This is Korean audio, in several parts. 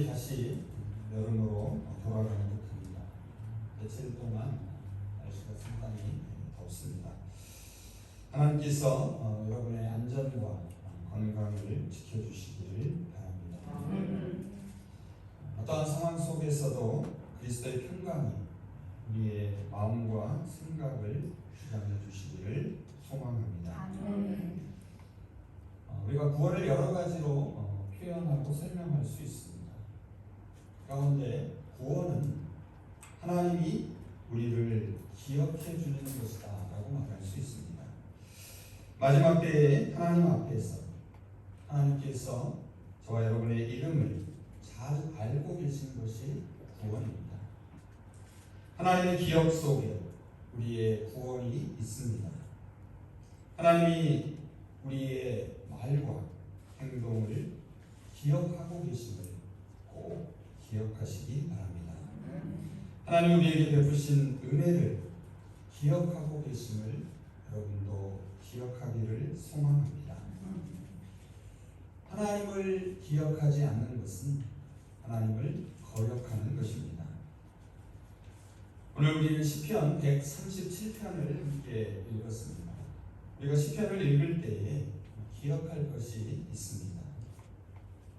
다시 여름으로 돌아가는 듯합니다. 며칠 동안 날씨가 상당히 덥습니다. 하나님께서 여러분의 안전과 건강을 지켜주시기를 바랍니다. 어떠한 상황 속에서도 그리스도의 평강이 우리의 마음과 생각을 주장해 주시기를 소망합니다. 우리가 구원을 여러 가지로 표현하고 설명할 수 있습니다. 그런데 구원은 하나님이 우리를 기억해 주는 것이다 라고 말할 수 있습니다. 마지막 때에 하나님 앞에서 하나님께서 저와 여러분의 이름을 잘 알고 계신 것이 구원입니다. 하나님의 기억 속에 우리의 구원이 있습니다. 하나님이 우리의 말과 행동을 기억하고 계심을 꼭 기억하시기 바랍니다. 하나님 우리에게 베푸신 은혜를 기억하고 계심을 여러분도 기억하기를 소망합니다. 하나님을 기억하지 않는 것은 하나님을 거역하는 것입니다. 오늘 우리는 시편 137편을 함께 읽었습니다. 우리가 시편을 읽을 때에 기억할 것이 있습니다.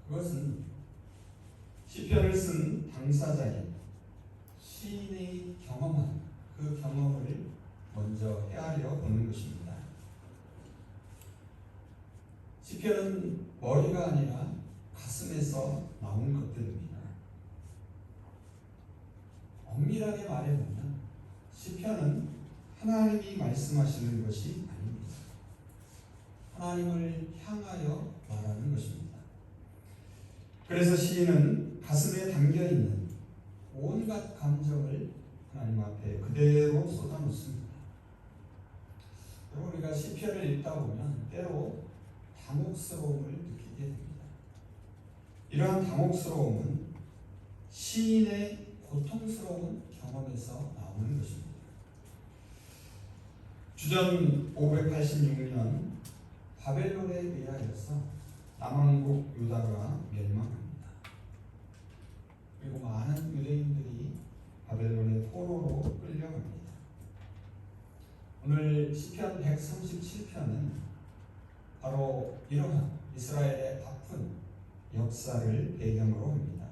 그것은 시편을 쓴 당사자인 시인이 경험한 그 경험을 먼저 헤아려 보는 것입니다. 시편은 머리가 아니라 가슴에서 나온 것들입니다. 엄밀하게 말해보면 시편은 하나님이 말씀하시는 것이 아닙니다. 하나님을 향하여 말하는 것입니다. 그래서 시인은 가슴에 담겨있는 온갖 감정을 하나님 앞에 그대로 쏟아놓습니다. 그리고 우리가 시편을 읽다 보면 때로 당혹스러움을 느끼게 됩니다. 이러한 당혹스러움은 시인의 고통스러운 경험에서 나오는 것입니다. 주전 586년 바벨론에 의하여서 남왕국 유다가 멸망합니다. 그리고 많은 유대인들이 바벨론의 포로로 끌려갑니다. 오늘 시편 137편은 바로 이러한 이스라엘의 아픈 역사를 배경으로 합니다.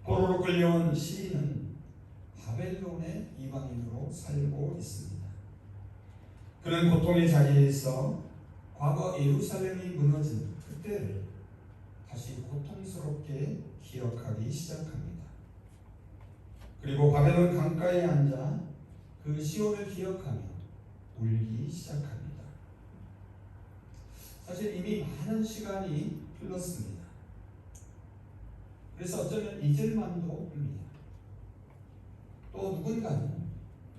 포로로 끌려온 시인은 바벨론의 이방인으로 살고 있습니다. 그는 고통의 자리에서 과거 예루살렘이 무너진 그때를 다시 고통스럽게 기억하기 시작합니다. 그리고 바벨론 강가에 앉아 그 시온을 기억하며 울기 시작합니다. 사실 이미 많은 시간이 흘렀습니다. 그래서 어쩌면 잊을만도 합니다. 또 누군가는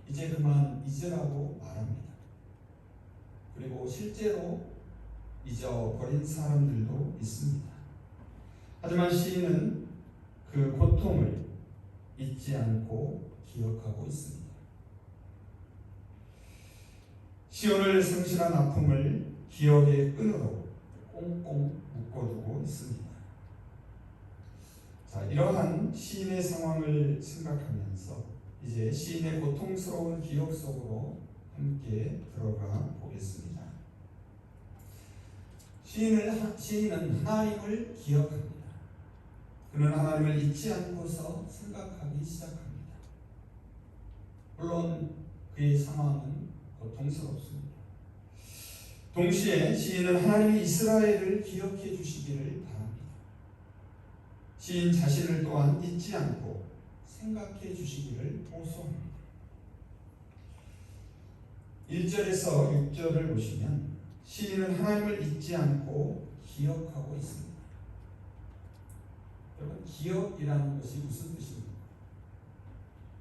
이제 그만 잊으라고 말합니다. 그리고 실제로 잊어버린 사람들도 있습니다. 하지만 시인은 그 고통을 잊지 않고 기억하고 있습니다. 시온을 상실한 아픔을 기억의 끈으로 꽁꽁 묶어두고 있습니다. 자, 이러한 시인의 상황을 생각하면서 이제 시인의 고통스러운 기억 속으로 함께 들어가 보겠습니다. 시인은 하나님을 기억합니다. 그는 하나님을 잊지 않고서 생각하기 시작합니다. 물론 그의 상황은 고통스럽습니다. 동시에 시인은 하나님이 이스라엘을 기억해 주시기를 바랍니다. 시인 자신을 또한 잊지 않고 생각해 주시기를 호소합니다. 1절에서 6절을 보시면 시인은 하나님을 잊지 않고 기억하고 있습니다. 여러분, 기억이라는 것이 무슨 뜻입니까?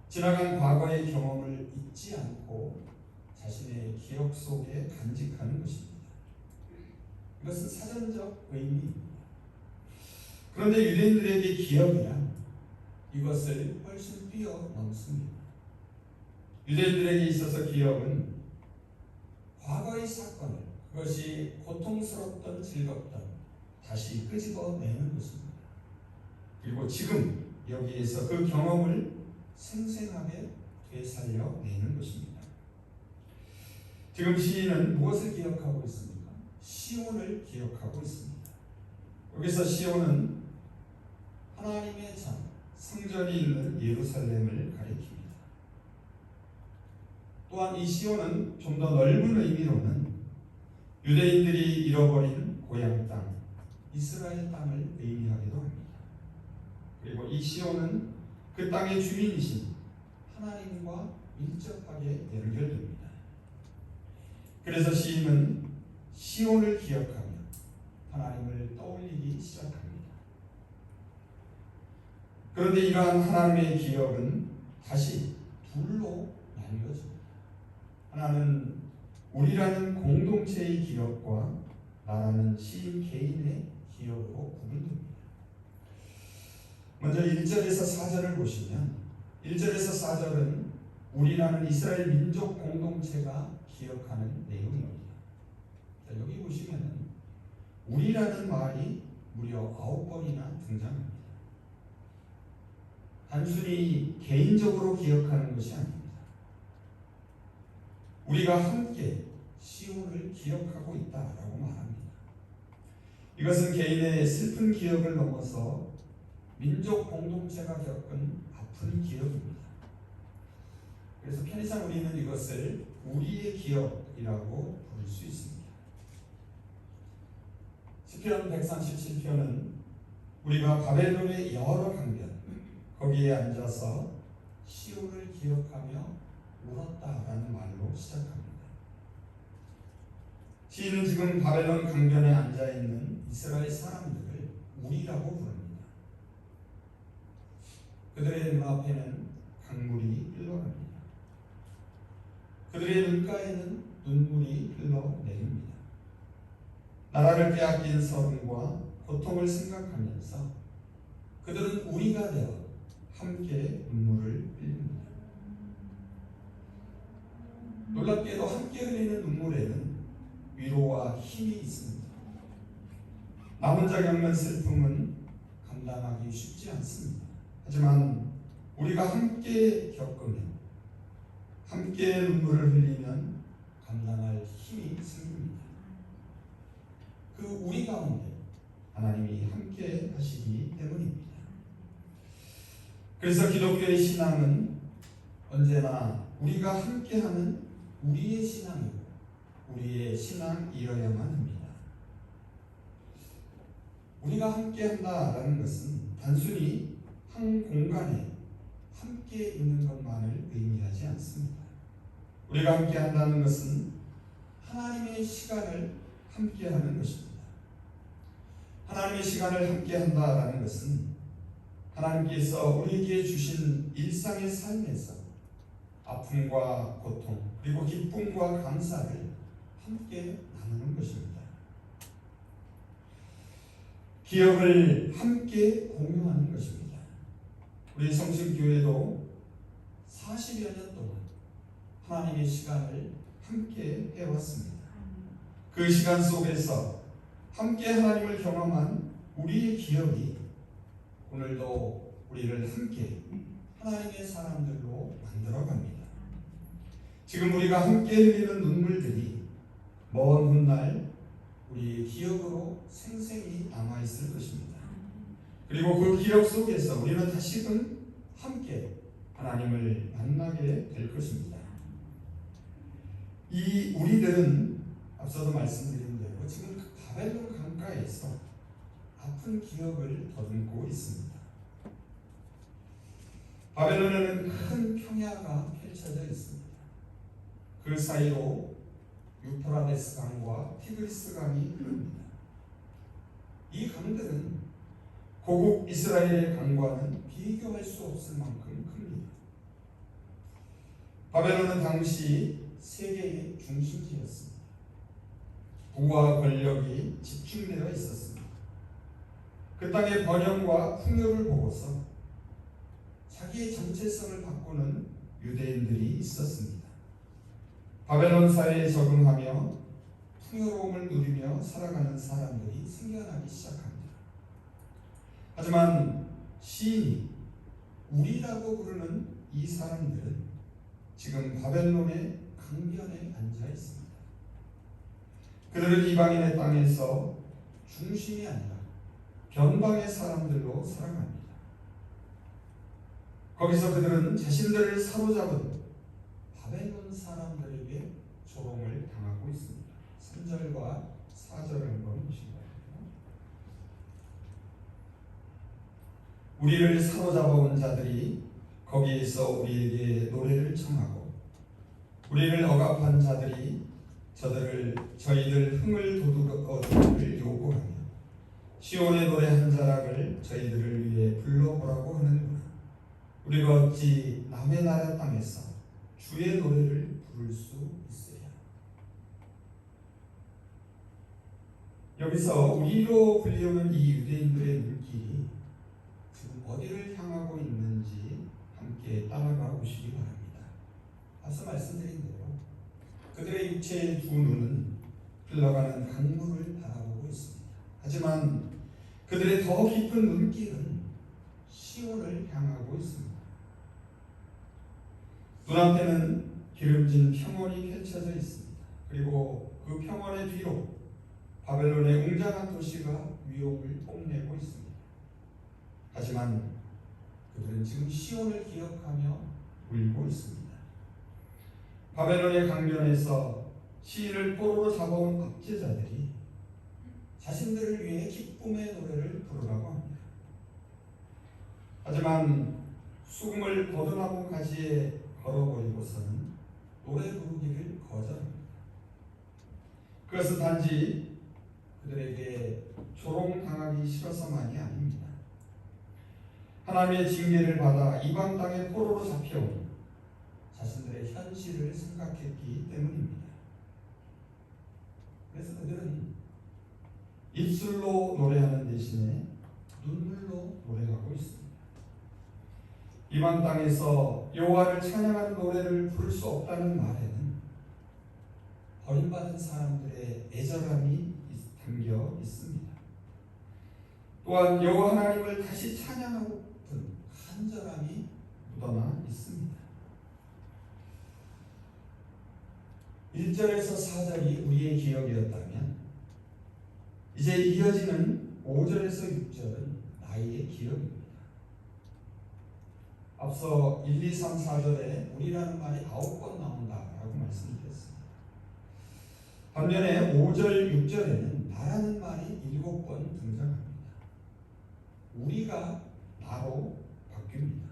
지나간 과거의 경험을 잊지 않고 자신의 기억 속에 간직하는 것입니다. 이것은 사전적 의미입니다. 그런데 유대인들에게 기억이란 이것을 훨씬 뛰어넘습니다. 유대인들에게 있어서 기억은 과거의 사건을, 그것이 고통스럽던 즐겁던 다시 끄집어내는 것입니다. 그리고 지금 여기에서 그 경험을 생생하게 되살려내는 것입니다. 지금 시인은 무엇을 기억하고 있습니까? 시온을 기억하고 있습니다. 여기서 시온은 하나님의 장, 성전이 있는 예루살렘을 가리킵니다. 또한 이 시온은 좀 더 넓은 의미로는 유대인들이 잃어버린 고향 땅, 이스라엘 땅을 의미하기도 합니다. 그리고 이 시온은 그 땅의 주인이신 하나님과 밀접하게 연결됩니다. 그래서 시인은 시온을 기억하며 하나님을 떠올리기 시작합니다. 그런데 이러한 하나님의 기억은 다시 둘로 나뉘어집니다. 하나는 우리라는 공동체의 기억과 나라는 시인 개인의 기억으로 구분됩니다. 먼저 1절에서 4절을 보시면 1절에서 4절은 우리라는 이스라엘 민족 공동체가 기억하는 내용입니다. 자, 여기 보시면 우리라는 말이 무려 9번이나 등장합니다. 단순히 개인적으로 기억하는 것이 아닙니다. 우리가 함께 시온을 기억하고 있다라고 말합니다. 이것은 개인의 슬픈 기억을 넘어서 민족 공동체가 겪은 아픈 기억입니다. 그래서 편의상 우리는 이것을 우리의 기억이라고 부를 수 있습니다. 시편 137편은 우리가 바벨론의 여러 강변 거기에 앉아서 시온을 기억하며 울었다라는 말로 시작합니다. 시인은 지금 바벨론 강변에 앉아있는 이스라엘 사람들을 우리라고 부릅니다. 그들의 눈앞에는 강물이 흘러갑니다. 그들의 눈가에는 눈물이 흘러내립니다. 나라를 빼앗긴 서름과 고통을 생각하면서 그들은 우리가 되어 함께 눈물을 흘립니다. 놀랍게도 함께 흘리는 눈물에는 위로와 힘이 있습니다. 나 혼자 겪는 슬픔은 감당하기 쉽지 않습니다. 하지만 우리가 함께 겪으면, 함께 눈물을 흘리면 감당할 힘이 생깁니다. 그 우리 가운데 하나님이 함께 하시기 때문입니다. 그래서 기독교의 신앙은 언제나 우리가 함께하는 우리의 신앙이고 우리의 신앙이어야만 합니다. 우리가 함께한다라는 것은 단순히 한 공간에 함께 있는 것만을 의미하지 않습니다. 우리가 함께한다는 것은 하나님의 시간을 함께하는 것입니다. 하나님의 시간을 함께한다라는 것은 하나님께서 우리에게 주신 일상의 삶에서 아픔과 고통 그리고 기쁨과 감사를 함께 나누는 것입니다. 기억을 함께 공유하는 것입니다. 우리 성심교회도 40여 년 동안 하나님의 시간을 함께 해왔습니다. 그 시간 속에서 함께 하나님을 경험한 우리의 기억이 오늘도 우리를 함께 하나님의 사람들로 만들어갑니다. 지금 우리가 함께 흘리는 눈물들이 먼 훗날 우리의 기억으로 생생히 남아있을 것입니다. 그리고 그 기억 속에서 우리는 다시금 함께 하나님을 만나게 될 것입니다. 이 우리들은 앞서도 말씀드린 대로 지금 그 바벨론 강가에서 아픈 기억을 더듬고 있습니다. 바벨론에는 큰 평야가 펼쳐져 있습니다. 그 사이로 유프라데스 강과 티그리스 강이 흐릅니다. 이 강들은 고국 이스라엘의 강과는 비교할 수 없을 만큼 큽니다. 바벨론은 당시 세계의 중심지였습니다. 부와 권력이 집중되어 있었습니다. 그 땅의 번영과 풍요를 보고서 자기의 정체성을 바꾸는 유대인들이 있었습니다. 바벨론 사회에 적응하며 풍요로움을 누리며 살아가는 사람들이 생겨나기 시작합니다. 하지만 시인이 우리라고 부르는 이 사람들은 지금 바벨론의 강변에 앉아 있습니다. 그들은 이방인의 땅에서 중심이 아니라 변방의 사람들로 살아갑니다. 거기서 그들은 자신들을 사로잡은 바벨론 사람들에게 조롱을 당하고 있습니다. 3절과 4절을 한번 보시기 바랍니다. 우리를 사로잡아온 자들이 거기에서 우리에게 노래를 청하고 우리를 억압한 자들이 저희들 흥을 돋우기를 요구하며 시온의 노래 한 자락을 저희들을 위해 불러보라고 하는구나. 우리가 어찌 남의 나라 땅에서 주의 노래를 부를 수 있으랴. 여기서 우리로 불리우는 이 유대인들의 눈길이 지금 어디를 향하고 있는지 함께 따라가 보시기 바랍니다. 앞서 말씀드린 대로 그들의 육체의 두 눈은 흘러가는 강물을 바라보고 있습니다. 하지만 그들의 더 깊은 눈길은 시온을 향하고 있습니다. 눈앞에는 기름진 평원이 펼쳐져 있습니다. 그리고 그 평원의 뒤로 바벨론의 웅장한 도시가 위용을 뽐내고 있습니다. 하지만 그들은 지금 시온을 기억하며 울고 있습니다. 바벨론의 강변에서 시인을 포로로 잡아온 압제자들이 자신들을 위해 기쁨의 노래를 부르라고 합니다. 하지만 수금을 버드나무 가지에 걸어버리고서는 노래 부르기를 거절합니다. 그것은 단지 그들에게 조롱당하기 싫어서만이 아닙니다. 하나님의 징계를 받아 이방 땅의 포로로 잡혀온 자신들의 현실을 생각했기 때문입니다. 그래서 그들은 입술로 노래하는 대신에 눈물로 노래하고 있습니다. 이방 땅에서 여호와를 찬양하는 노래를 부를 수 없다는 말에는 버림받은 사람들의 애절함이 담겨 있습니다. 또한 여호와 하나님을 다시 찬양하고픈 간절함이 묻어나 있습니다. 1절에서 4절이 우리의 기억이었다면 이제 이어지는 5절에서 6절은 나의 기억입니다. 앞서 1, 2, 3, 4절에 우리라는 말이 9번 나온다라고 말씀드렸습니다. 반면에 5절, 6절에는 나라는 말이 7번 등장합니다. 우리가 나로 바뀝니다.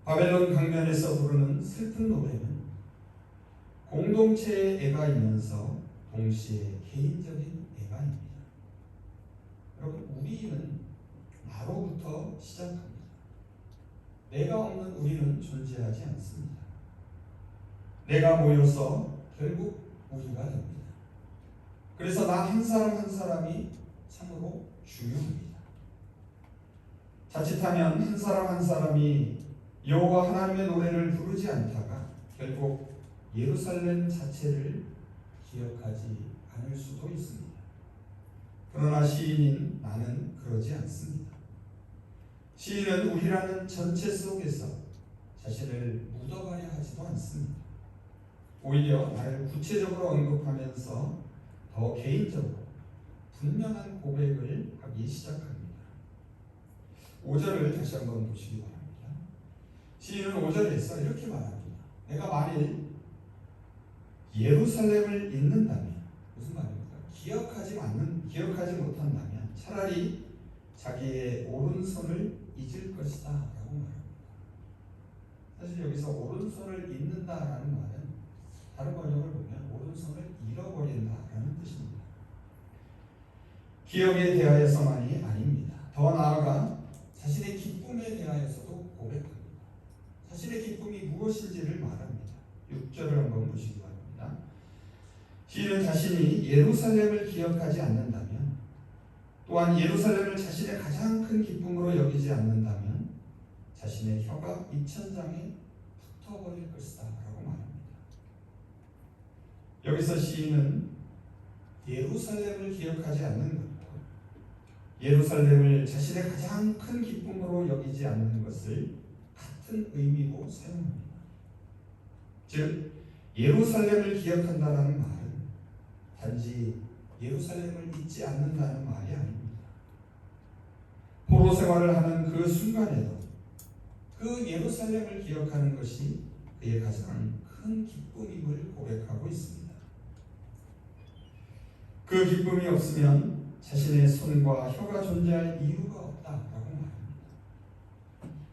바벨론 강변에서 부르는 슬픈 노래는 공동체의 애가이면서 동시에 개인적인 애가입니다. 여러분, 우리는 나로부터 시작합니다. 내가 없는 우리는 존재하지 않습니다. 내가 모여서 결국 우리가 됩니다. 그래서 나 한 사람 한 사람이 참으로 중요합니다. 자칫하면 한 사람 한 사람이 여호와 하나님의 노래를 부르지 않다가 결국 예루살렘 자체를 기억하지 않을 수도 있습니다. 그러나 시인인 나는 그러지 않습니다. 시인은 우리라는 전체 속에서 자신을 묻어가려 하지도 않습니다. 오히려 나를 구체적으로 언급하면서 더 개인적으로 분명한 고백을 하기 시작합니다. 5절을 다시 한번 보시기 바랍니다. 시인은 5절에서 이렇게 말합니다. 내가 만일 예루살렘을 잊는다면, 무슨 말입니까? 기억하지 못한다면 차라리 자기의 오른손을 잊을 것이다 라고 말합니다. 사실 여기서 오른손을 잊는다라는 말은 다른 번역을 보면 오른손을 잃어버린다라는 뜻입니다. 기억에 대하여서만이 아닙니다. 더 나아가 자신의 기쁨에 대하여서도 고백합니다. 자신의 기쁨이 무엇인지를 말합니다. 6절을 한번 보시기 바랍니다. 시인은 자신이 예루살렘을 기억하지 않는다면, 또한 예루살렘을 자신의 가장 큰 기쁨으로 여기지 않는다면 자신의 혀가 입천장에 붙어버릴 것이다 라고 말합니다. 여기서 시인은 예루살렘을 기억하지 않는 것도 예루살렘을 자신의 가장 큰 기쁨으로 여기지 않는 것을 같은 의미로 사용합니다. 즉 예루살렘을 기억한다는 말은 단지 예루살렘을 잊지 않는다는 말이 아닙니다. 포로 생활을 하는 그 순간에도 그 예루살렘을 기억하는 것이 그의 가장 큰 기쁨임을 고백하고 있습니다. 그 기쁨이 없으면 자신의 손과 혀가 존재할 이유가 없다라고 말합니다.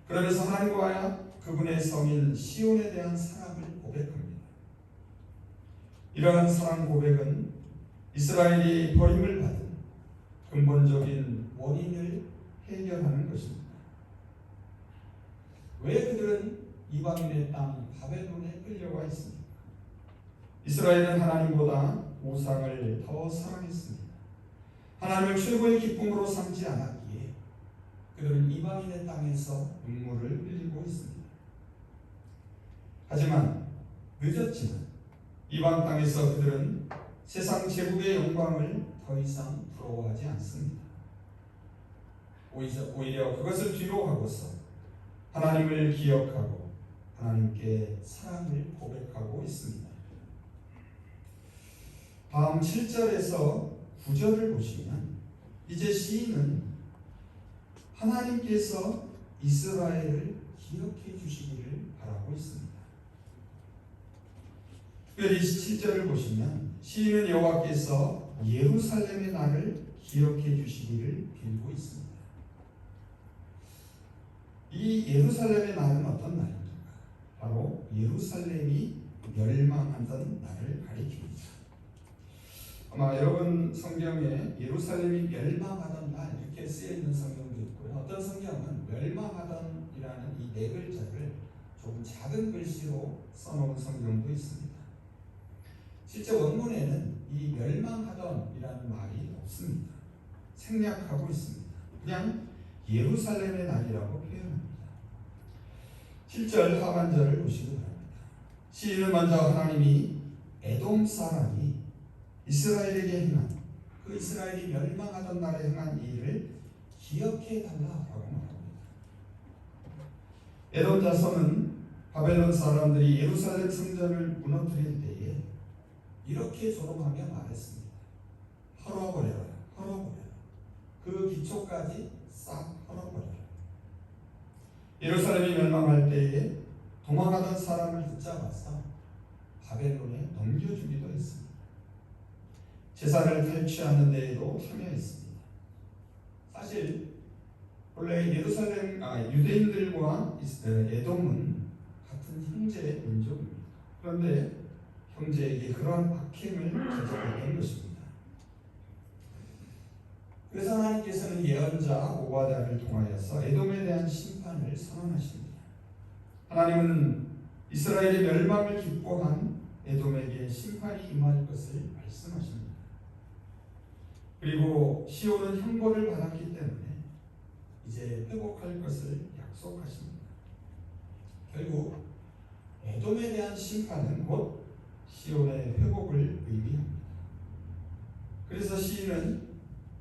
그러면서 하나님과 그분의 성인 시온에 대한 사랑을 고백합니다. 이러한 사랑 고백은 이스라엘이 버림을 받은 근본적인 원인을 해결하는 것입니다. 왜 그들은 이방인의 땅 바벨론에 끌려와 있습니까? 이스라엘은 하나님보다 우상을 더 사랑했습니다. 하나님을 최고의 기쁨으로 삼지 않았기에 그들은 이방인의 땅에서 눈물을 흘리고 있습니다. 하지만 늦었지만 이방 땅에서 그들은 세상 제국의 영광을 더 이상 부러워하지 않습니다. 오히려 그것을 뒤로 하고서 하나님을 기억하고 하나님께 사랑을 고백하고 있습니다. 다음 7절에서 9절을 보시면 이제 시인은 하나님께서 이스라엘을 기억해 주시기를 바라고 있습니다. 특별히 7절을 보시면 시인은 여호와께서 예루살렘의 날을 기억해 주시기를 빌고 있습니다. 이 예루살렘의 날은 어떤 날입니까? 바로 예루살렘이 멸망하던 날을 가리킵니다. 아마 여러분 성경에 예루살렘이 멸망하던 날 이렇게 쓰여 있는 성경도 있고요. 어떤 성경은 멸망하던이라는 이 네 글자를 조금 작은 글씨로 써놓은 성경도 있습니다. 실제 원문에는 이 멸망하던이라는 말이 없습니다. 생략하고 있습니다. 그냥 예루살렘의 날이라고 표현합니다. 7절 하반절을 보시기 바랍니다. 시인은 먼저 하나님이 에돔 사람이 이스라엘에게 행한 그 이스라엘이 멸망하던 날에 행한 일을 기억해 달라라고 말합니다. 에돔 자손은 바벨론 사람들이 예루살렘 성전을 무너뜨릴 때에 이렇게 조롱하며 말했습니다. 헐어버려라, 헐어버려라. 그 기초까지 싹 헐어버려라. 예루살렘이 멸망할 때에 도망하던 사람을 붙잡아서 바벨론에 넘겨주기도 했습니다. 제사를 탈취하는 데에도 참여했습니다. 사실 원래 유대인들과 에돔은 같은 형제 민족입니다. 그런데 형제에게 그러한 악행을 저질렀던 것입니다. 그래서 하나님께서는 예언자 오바댜를 통하여서 에돔에 대한 심판을 선언하십니다. 하나님은 이스라엘의 멸망을 기뻐한 에돔에게 심판이 임할 것을 말씀하십니다. 그리고 시온은 형벌을 받았기 때문에 이제 회복할 것을 약속하십니다. 결국 에돔에 대한 심판은 곧 시온의 회복을 의미합니다. 그래서 시인은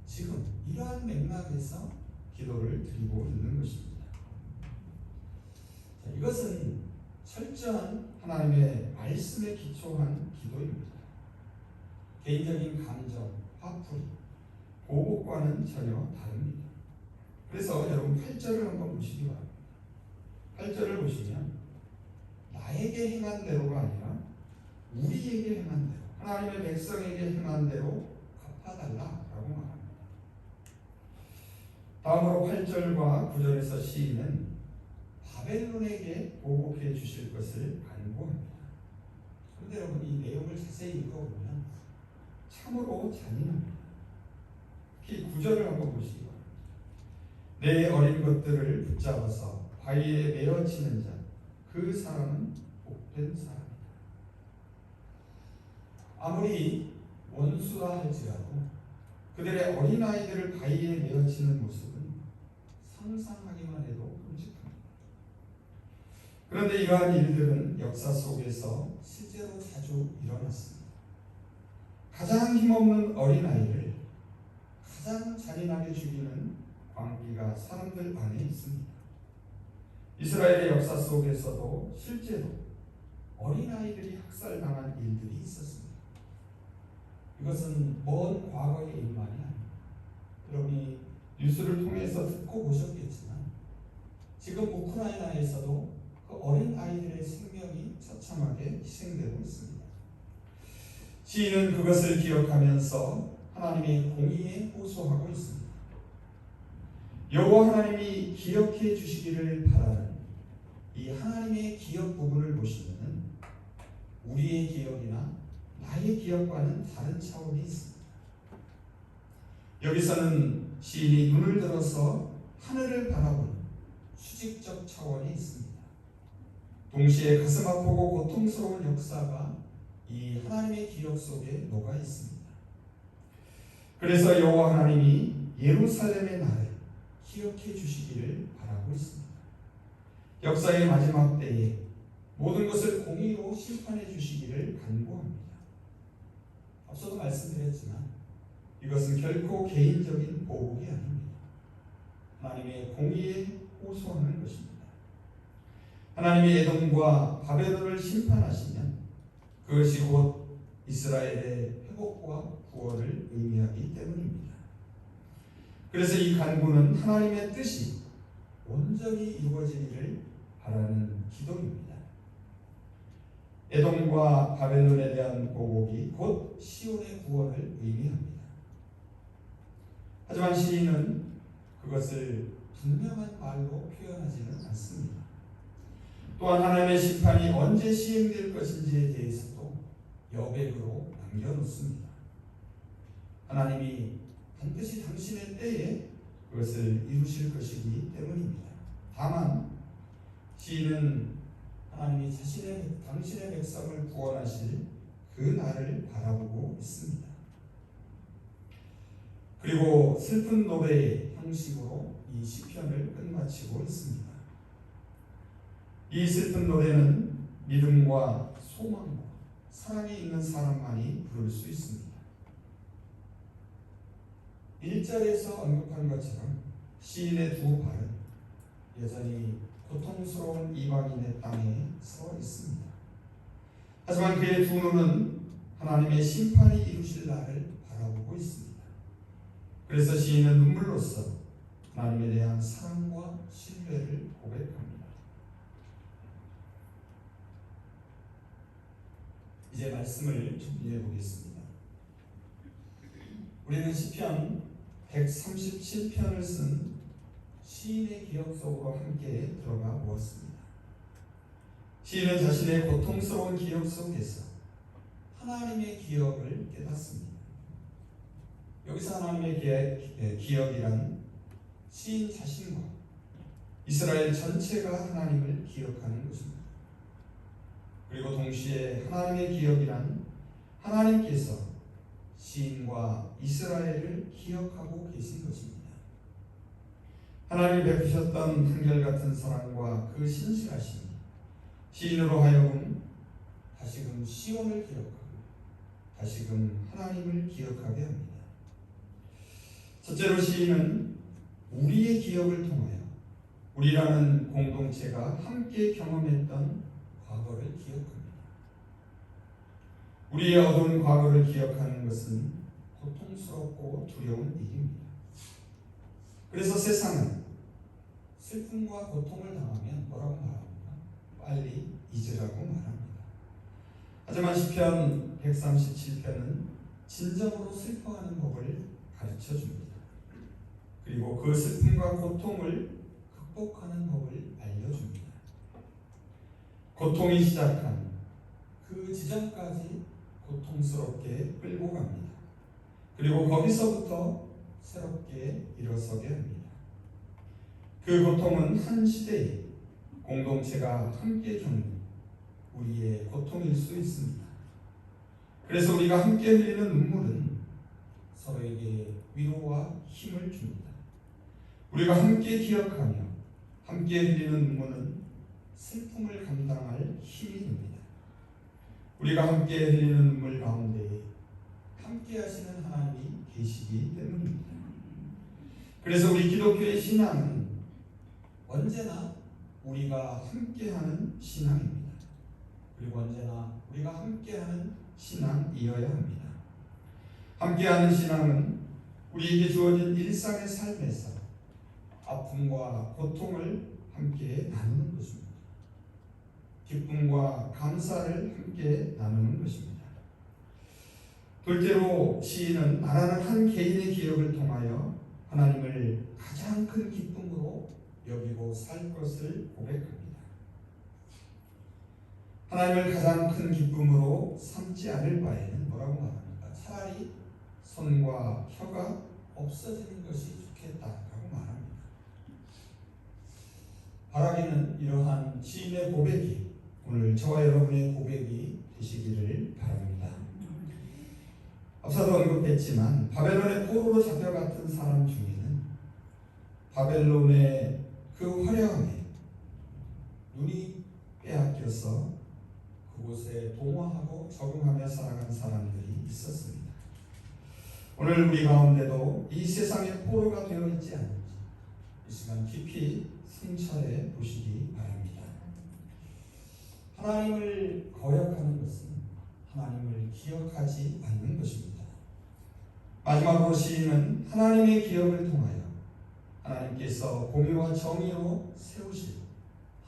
지금 이러한 맥락에서 기도를 드리고 있는 것입니다. 자, 이것은 철저한 하나님의 말씀에 기초한 기도입니다. 개인적인 감정, 화풀이, 보복과는 전혀 다릅니다. 그래서 여러분 8절을 한번 보시기 바랍니다. 8절을 보시면 나에게 행한 대로가 아니라 우리에게 행한 대로, 하나님의 백성에게 행한 대로 갚아달라라고 말합니다. 다음으로 8절과 9절에서 시인은 바벨론에게 보복해 주실 것을 간구합니다. 그런데 여러분 이 내용을 자세히 읽어보면 참으로 잔인합니다. 특히 9절을 한번 보시기 바랍니다. 내 어린 것들을 붙잡아서 바위에 메어치는 자, 그 사람은 복된 사람이다. 아무리 원수라 할지라도 그들의 어린아이들을 바위에 메어치는 모습은 상상하기만 해도 끔찍합니다. 그런데 이러한 일들은 역사 속에서 실제로 자주 일어났습니다. 가장 힘없는 어린아이를 가장 잔인하게 죽이는 광기가 사람들 안에 있습니다. 이스라엘의 역사 속에서도 실제로 어린아이들이 학살당한 일들이 있었습니다. 이것은 먼 과거의 일만이 아닙니다. 여러분이 뉴스를 통해서 듣고 보셨겠지만 지금 우크라이나에서도 그 어린아이들의 생명이 처참하게 희생되고 있습니다. 시인은 그것을 기억하면서 하나님의 공의에 호소하고 있습니다. 여호와 하나님이 기억해 주시기를 바라는 이 하나님의 기억 부분을 보시면 우리의 기억이나 나의 기억과는 다른 차원이 있습니다. 여기서는 시인이 눈을 들어서 하늘을 바라보는 수직적 차원이 있습니다. 동시에 가슴 아프고 고통스러운 역사가 이 하나님의 기억 속에 녹아 있습니다. 그래서 여호와 하나님이 예루살렘의 날을 기억해 주시기를 바라고 있습니다. 역사의 마지막 때에 모든 것을 공의로 심판해 주시기를 간구합니다. 앞서도 말씀드렸지만 이것은 결코 개인적인 보복이 아닙니다. 하나님의 공의에 호소하는 것입니다. 하나님이 에돔과 바벨론을 심판하시면 그것이 곧 이스라엘의 회복과 구원을 의미하기 때문입니다. 그래서 이 간구는 하나님의 뜻이 온전히 이루어지기를 바라는 기도입니다. 에돔과 바벨론에 대한 보복이 곧 시온의 구원을 의미합니다. 하지만 시인은 그것을 분명한 말로 표현하지는 않습니다. 또한 하나님의 심판이 언제 시행될 것인지에 대해서도 여백으로 남겨놓습니다. 하나님이 반드시 당신의 때에 그것을 이루실 것이기 때문입니다. 다만 시인은 하나님이 당신의 백성을 구원하실 그 날을 바라보고 있습니다. 그리고 슬픈 노래의 형식으로 이 시편을 끝마치고 있습니다. 이 슬픈 노래는 믿음과 소망과 사랑이 있는 사람만이 부를 수 있습니다. 1절에서 언급한 것처럼 시인의 두 발은 여전히 고통스러운 이방인의 땅에 서 있습니다. 하지만 그의 두 눈은 하나님의 심판이 이루실 날을 바라보고 있습니다. 그래서 시인은 눈물로써 하나님에 대한 사랑과 신뢰를 고백합니다. 이제 말씀을 정리해 보겠습니다. 우리는 시편 137편을 쓴 시인의 기억 속으로 함께 들어가 보았습니다. 시인은 자신의 고통스러운 기억 속에서 하나님의 기억을 깨닫습니다. 여기서 하나님의 기억이란 시인 자신과 이스라엘 전체가 하나님을 기억하는 것입니다. 그리고 동시에 하나님의 기억이란 하나님께서 시인과 이스라엘을 기억하고 계신 것입니다. 하나님이 베푸셨던 한결같은 사랑과 그 신실하심이 시인으로 하여금 다시금 시온을 기억하고 다시금 하나님을 기억하게 합니다. 첫째로 시인은 우리의 기억을 통하여 우리라는 공동체가 함께 경험했던 과거를 기억합니다. 우리의 어두운 과거를 기억하는 것은 고통스럽고 두려운 일입니다. 그래서 세상은 슬픔과 고통을 당하면 뭐라고 말합니까? 빨리 잊으라고 말합니다. 하지만 시편 137편은 진정으로 슬퍼하는 법을 가르쳐 줍니다. 그리고 그 슬픔과 고통을 극복하는 법을 알려줍니다. 고통이 시작한 그 지점까지 고통스럽게 끌고 갑니다. 그리고 거기서부터 새롭게 일어서게 합니다. 그 고통은 한 시대에 공동체가 함께 겪는 우리의 고통일 수 있습니다. 그래서 우리가 함께 흘리는 눈물은 서로에게 위로와 힘을 줍니다. 우리가 함께 기억하며 함께 흘리는 눈물은 슬픔을 감당할 힘이 됩니다. 우리가 함께 흘리는 눈물 가운데 함께 하시는 하나님이 계시기 때문입니다. 그래서 우리 기독교의 신앙은 언제나 우리가 함께하는 신앙입니다. 그리고 언제나 우리가 함께하는 신앙이어야 합니다. 함께하는 신앙은 우리에게 주어진 일상의 삶에서 아픔과 고통을 함께 나누는 것입니다. 기쁨과 감사를 함께 나누는 것입니다. 둘째로 시인은 나라는 한 개인의 기억을 통하여 하나님을 가장 큰 기쁨으로 여기고 살 것을 고백합니다. 하나님을 가장 큰 기쁨으로 삼지 않을 바에는 뭐라고 말합니까? 차라리 손과 혀가 없어지는 것이 좋겠다라고 말합니다. 바라기는 이러한 시인의 고백이 오늘 저와 여러분의 고백이 되시기를 바랍니다. 앞서도 언급했지만 바벨론의 포로로 잡혀갔던 사람 중에는 바벨론의 그 화려함에 눈이 빼앗겨서 그곳에 동화하고 적응하며 살아간 사람들이 있었습니다. 오늘 우리 가운데도 이 세상의 포로가 되어 있지 않은지 이 시간 깊이 생찰해 보시기 바랍니다. 하나님을 거역하는 것은 하나님을 기억하지 않는 것입니다. 마지막으로 시인은 하나님의 기억을 통하여 하나님께서 공의와 정의로 세우실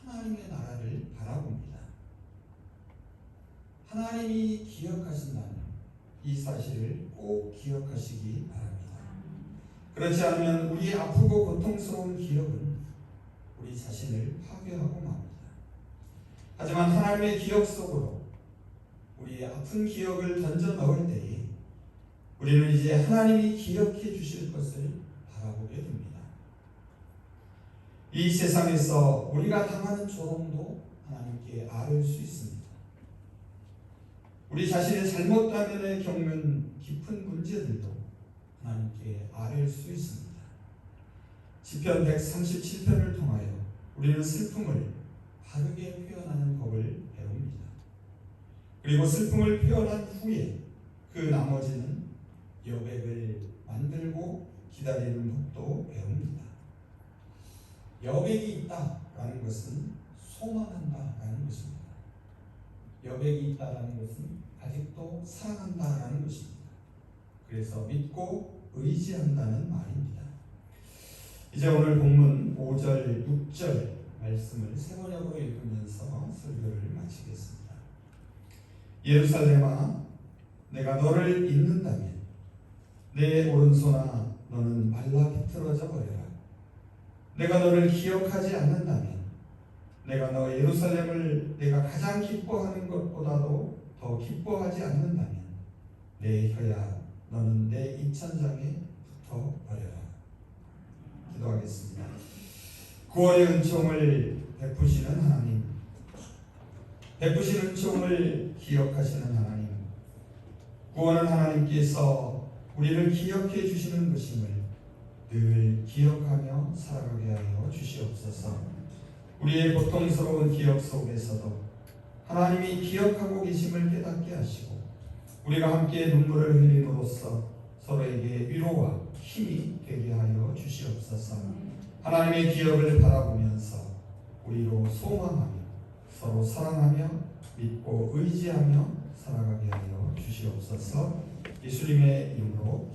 하나님의 나라를 바라봅니다. 하나님이 기억하신다면 이 사실을 꼭 기억하시기 바랍니다. 그렇지 않으면 우리의 아프고 고통스러운 기억은 우리 자신을 파괴하고 맙니다. 하지만 하나님의 기억 속으로 우리의 아픈 기억을 던져 넣을 때에 우리는 이제 하나님이 기억해 주실 것을 바라보게 됩니다. 이 세상에서 우리가 당하는 조롱도 하나님께 아뢰을 수 있습니다. 우리 자신의 잘못 때문에 겪는 깊은 문제들도 하나님께 아뢰을 수 있습니다. 시편 137편을 통하여 우리는 슬픔을 바르게 표현하는 법을 배웁니다. 그리고 슬픔을 표현한 후에 그 나머지는 여백을 만들고 기다리는 법도 배웁니다. 여백이 있다라는 것은 소망한다라는 것입니다. 여백이 있다라는 것은 아직도 사랑한다라는 것입니다. 그래서 믿고 의지한다는 말입니다. 이제 오늘 본문 5절, 6절 말씀을 세 번역으로 읽으면서 설교를 마치겠습니다. 예루살렘아, 내가 너를 잊는다면 내 오른손아 너는 말라 비틀어져 버려라. 내가 너를 기억하지 않는다면 내가 너 예루살렘을 내가 가장 기뻐하는 것보다도 더 기뻐하지 않는다면 내 혀야 너는 내 입천장에 붙어 버려라. 기도하겠습니다. 구원의 은총을 베푸시는 하나님, 베푸신 은총을 기억하시는 하나님, 구원은 하나님께서 우리를 기억해 주시는 것임을 늘 기억하며 살아가게 하여 주시옵소서. 우리의 고통스러운 기억 속에서도 하나님이 기억하고 계심을 깨닫게 하시고 우리가 함께 눈물을 흘림으로써 서로에게 위로와 힘이 되게 하여 주시옵소서. 하나님의 기억을 바라보면서 우리로 소망하며 서로 사랑하며 믿고 의지하며 살아가게 하여 주시옵소서. 예수님의 이름으로